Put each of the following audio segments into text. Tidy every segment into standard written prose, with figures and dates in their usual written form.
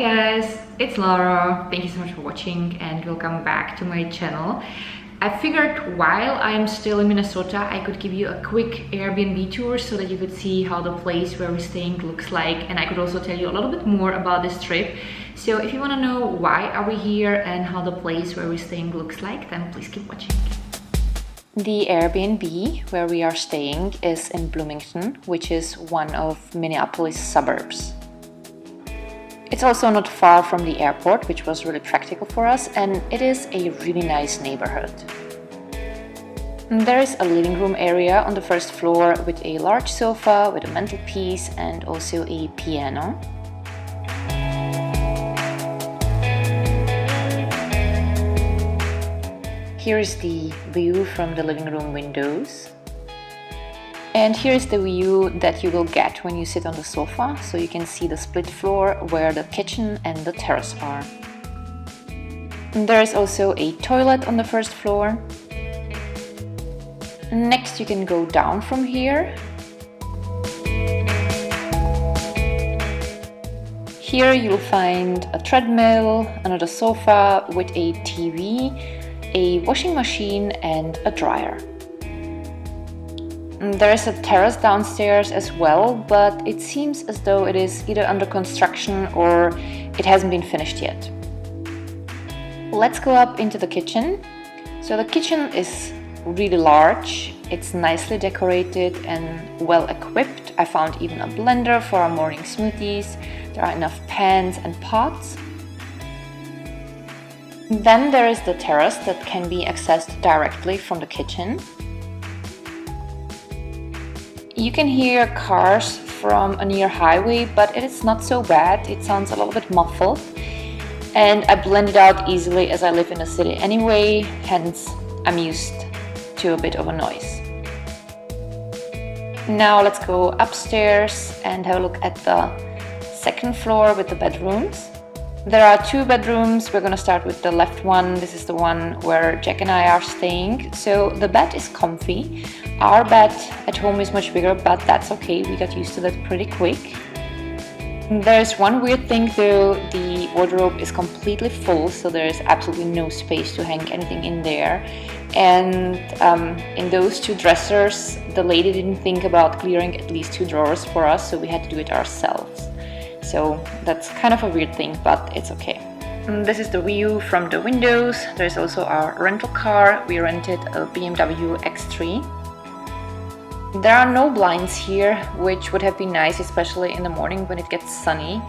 guys, it's Lara. Thank you so much for watching and welcome back to my channel. I figured while I'm still in Minnesota, I could give you a quick Airbnb tour so that you could see how the place where we're staying looks like, and I could also tell you a little bit more about this trip. So if you want to know why are we here and how the place where we're staying looks like, then please keep watching. The Airbnb where we are staying is in Bloomington, which is one of Minneapolis suburbs. It's also not far from the airport, which was really practical for us, and it is a really nice neighborhood. There is a living room area on the first floor with a large sofa with a mantelpiece and also a piano. Here is the view from the living room windows. And here is the view that you will get when you sit on the sofa, so you can see the split floor where the kitchen and the terrace are. There is also a toilet on the first floor. Next you can go down from here. Here you'll find a treadmill, another sofa with a TV, a washing machine and a dryer. There is a terrace downstairs as well, but it seems as though it is either under construction or it hasn't been finished yet. Let's go up into the kitchen. So the kitchen is really large, it's nicely decorated and well equipped. I found even a blender for our morning smoothies. There are enough pans and pots. Then there is the terrace that can be accessed directly from the kitchen. You can hear cars from a near highway, but it is not so bad. It sounds a little bit muffled. And I blend it out easily as I live in a city anyway, hence I'm used to a bit of a noise. Now let's go upstairs and have a look at the second floor with the bedrooms. There are two bedrooms. We're gonna start with the left one. This is the one where Jack and I are staying. So the bed is comfy. Our bed at home is much bigger, but that's okay. We got used to that pretty quick. There's one weird thing though. The wardrobe is completely full, so there is absolutely no space to hang anything in there. And in those two dressers, the lady didn't think about clearing at least two drawers for us, so we had to do it ourselves. So that's kind of a weird thing, but it's okay. This is the view from the windows. There's also our rental car. We rented a BMW X3. There are no blinds here, which would have been nice, especially in the morning when it gets sunny.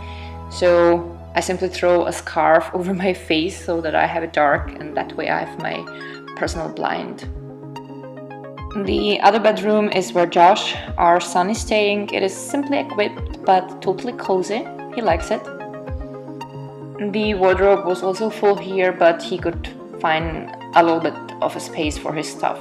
So I simply throw a scarf over my face so that I have it dark, and that way I have my personal blind. The other bedroom is where Josh, our son, is staying. It is simply equipped but totally cozy. He likes it. The wardrobe was also full here, but he could find a little bit of a space for his stuff.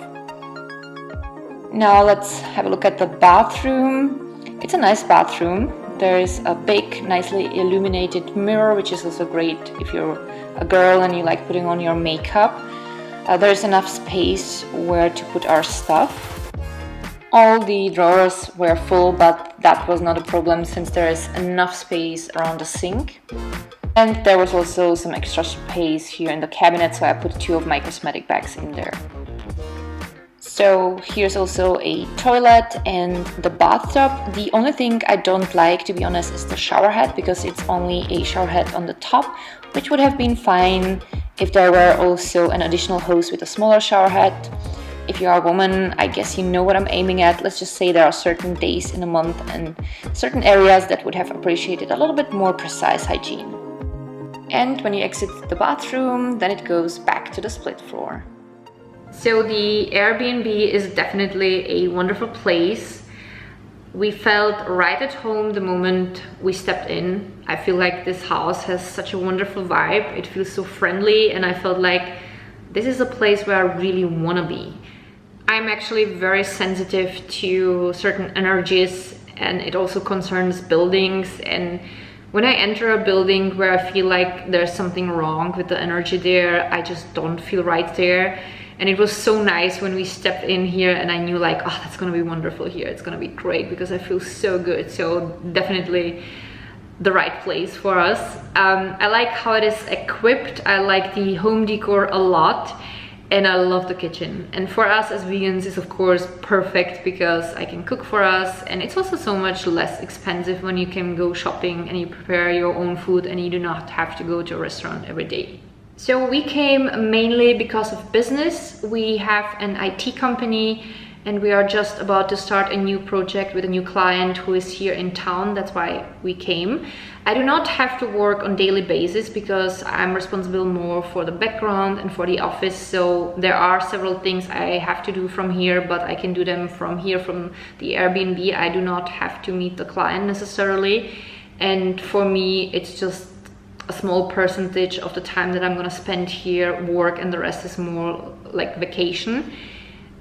Now let's have a look at the bathroom. It's a nice bathroom. There is a big, nicely illuminated mirror, which is also great if you're a girl and you like putting on your makeup. There's enough space where to put our stuff. All the drawers were full, but that was not a problem since there is enough space around the sink. And there was also some extra space here in the cabinet, so I put two of my cosmetic bags in there. So here's also a toilet and the bathtub. The only thing I don't like, to be honest, is the shower head, because it's only a shower head on the top, which would have been fine if there were also an additional hose with a smaller shower head. If you are a woman, I guess you know what I'm aiming at. Let's just say there are certain days in a month and certain areas that would have appreciated a little bit more precise hygiene. And when you exit the bathroom, then it goes back to the split floor. So the Airbnb is definitely a wonderful place. We felt right at home the moment we stepped in. I feel like this house has such a wonderful vibe. It feels so friendly, and I felt like this is a place where I really want to be. I'm actually very sensitive to certain energies, and it also concerns buildings. And when I enter a building where I feel like there's something wrong with the energy there, I just don't feel right there. And it was so nice when we stepped in here and I knew like, oh, that's gonna be wonderful here. It's gonna be great because I feel so good. So definitely the right place for us. I like how it is equipped. I like the home decor a lot, and I love the kitchen. And for us as vegans, it's of course perfect because I can cook for us, and it's also so much less expensive when you can go shopping and you prepare your own food and you do not have to go to a restaurant every day. So we came mainly because of business. We have an IT company, and we are just about to start a new project with a new client who is here in town. That's why we came. I do not have to work on daily basis because I'm responsible more for the background and for the office. So there are several things I have to do from here, but I can do them from here, from the Airbnb. I do not have to meet the client necessarily. And for me, it's just a small percentage of the time that I'm gonna spend here, work, and the rest is more like vacation.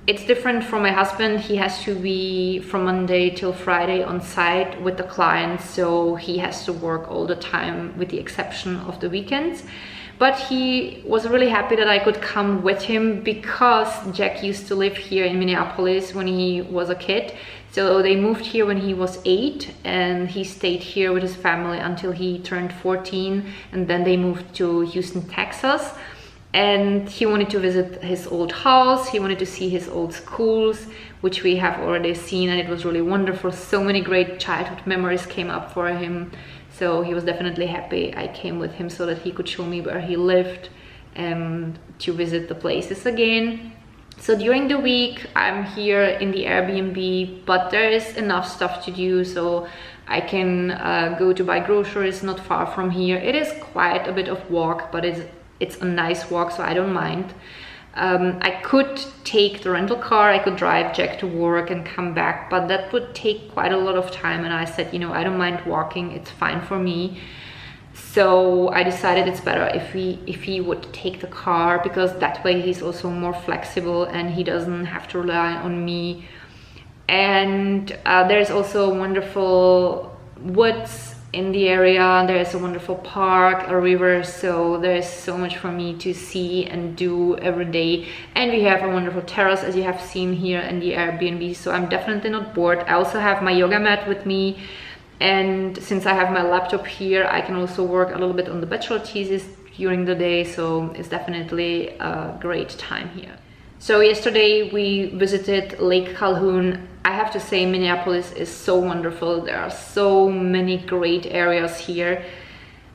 It's different from my husband. He has to be from Monday till Friday on site with the clients, so he has to work all the time with the exception of the weekends. But he was really happy that I could come with him because Jack used to live here in Minneapolis when he was a kid. So they moved here when he was 8, and he stayed here with his family until he turned 14, and then they moved to Houston, Texas. And he wanted to visit his old house, he wanted to see his old schools, which we have already seen, and it was really wonderful. So many great childhood memories came up for him. So he was definitely happy I came with him so that he could show me where he lived and to visit the places again. So during the week I'm here in the Airbnb, but there is enough stuff to do, so I can go to buy groceries not far from here. It is quite a bit of walk, but it's a nice walk, so I don't mind. I could take the rental car, I could drive Jack to work and come back, but that would take quite a lot of time, and I said, you know, I don't mind walking, it's fine for me. So I decided it's better if he would take the car, because that way he's also more flexible and he doesn't have to rely on me. And there's also wonderful woods in the area, there is a wonderful park, a river, so there is so much for me to see and do every day. And we have a wonderful terrace, as you have seen here in the Airbnb, so I'm definitely not bored. I also have my yoga mat with me, and since I have my laptop here, I can also work a little bit on the bachelor thesis during the day, so it's definitely a great time here. So yesterday we visited Lake Calhoun. I have to say Minneapolis is so wonderful. There are so many great areas here.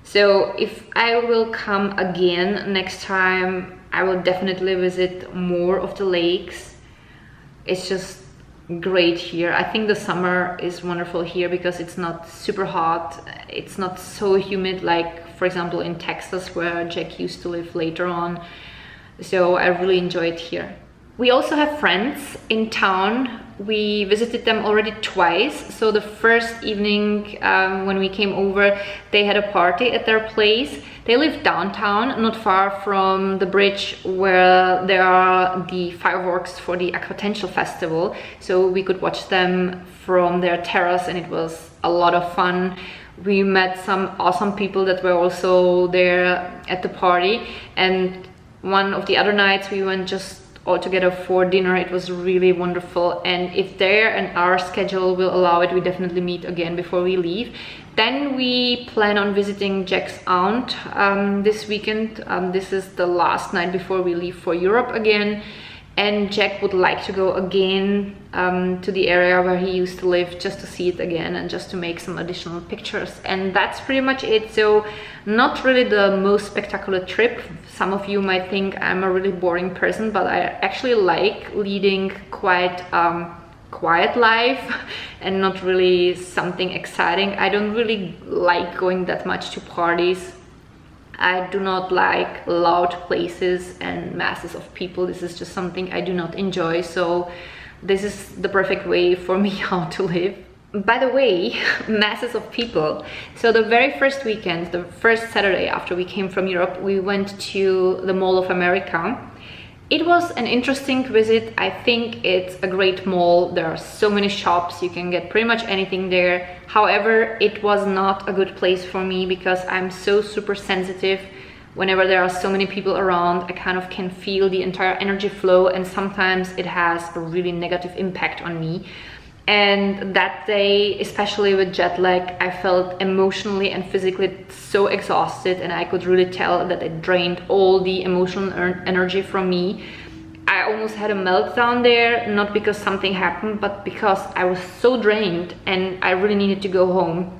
So if I will come again next time, I will definitely visit more of the lakes. It's just great here. I think the summer is wonderful here because it's not super hot. It's not so humid like, for example, in Texas where Jack used to live later on. So I really enjoy it here. We also have friends in town. We visited them already twice. So the first evening when we came over, they had a party at their place. They live downtown, not far from the bridge where there are the fireworks for the Aquatential Festival. So we could watch them from their terrace, and it was a lot of fun. We met some awesome people that were also there at the party, and one of the other nights we went just all together for dinner. It was really wonderful, and if their and our schedule will allow it, we definitely meet again before we leave. Then we plan on visiting Jack's aunt this weekend. This is the last night before we leave for Europe again, and Jack would like to go again to the area where he used to live, just to see it again and just to make some additional pictures. And that's pretty much it. So not really the most spectacular trip. Some of you might think I'm a really boring person, but I actually like leading quite quiet life and not really something exciting. I don't really like going that much to parties. I do not like loud places and masses of people. This is just something I do not enjoy. So this is the perfect way for me how to live. By the way, masses of people. So the very first weekend, the first Saturday after we came from Europe, we went to the Mall of America. It was an interesting visit. I think it's a great mall. There are so many shops, you can get pretty much anything there. However, it was not a good place for me because I'm so super sensitive. Whenever there are so many people around, I kind of can feel the entire energy flow, and sometimes it has a really negative impact on me. And that day, especially with jet lag, I felt emotionally and physically so exhausted, and I could really tell that it drained all the emotional energy from me. I almost had a meltdown there, not because something happened, but because I was so drained and I really needed to go home.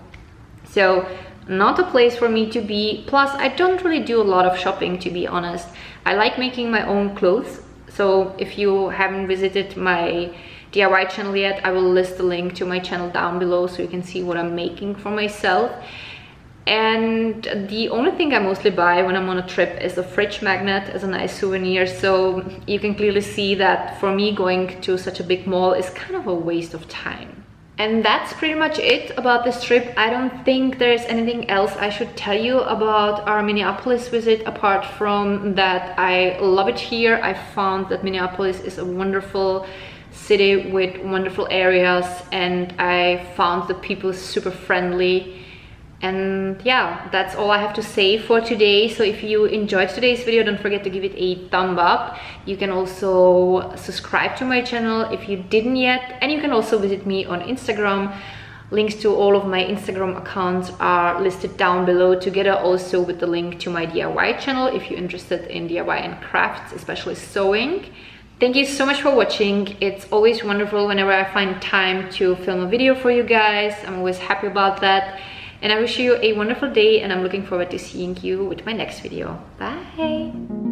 So not a place for me to be. Plus, I don't really do a lot of shopping, to be honest. I like making my own clothes. So if you haven't visited my DIY channel yet, I will list the link to my channel down below so you can see what I'm making for myself. And the only thing I mostly buy when I'm on a trip is a fridge magnet as a nice souvenir. So you can clearly see that for me, going to such a big mall is kind of a waste of time. And that's pretty much it about this trip. I don't think there's anything else I should tell you about our Minneapolis visit, apart from that I love it here. I found that Minneapolis is a wonderful city with wonderful areas, and I found the people super friendly. And yeah, that's all I have to say for today. So if you enjoyed today's video, don't forget to give it a thumb up. You can also subscribe to my channel if you didn't yet, and you can also visit me on Instagram. Links to all of my Instagram accounts are listed down below, together also with the link to my DIY channel if you're interested in DIY and crafts, especially sewing. Thank you so much for watching. It's always wonderful whenever I find time to film a video for you guys. I'm always happy about that. And I wish you a wonderful day, and I'm looking forward to seeing you with my next video. Bye!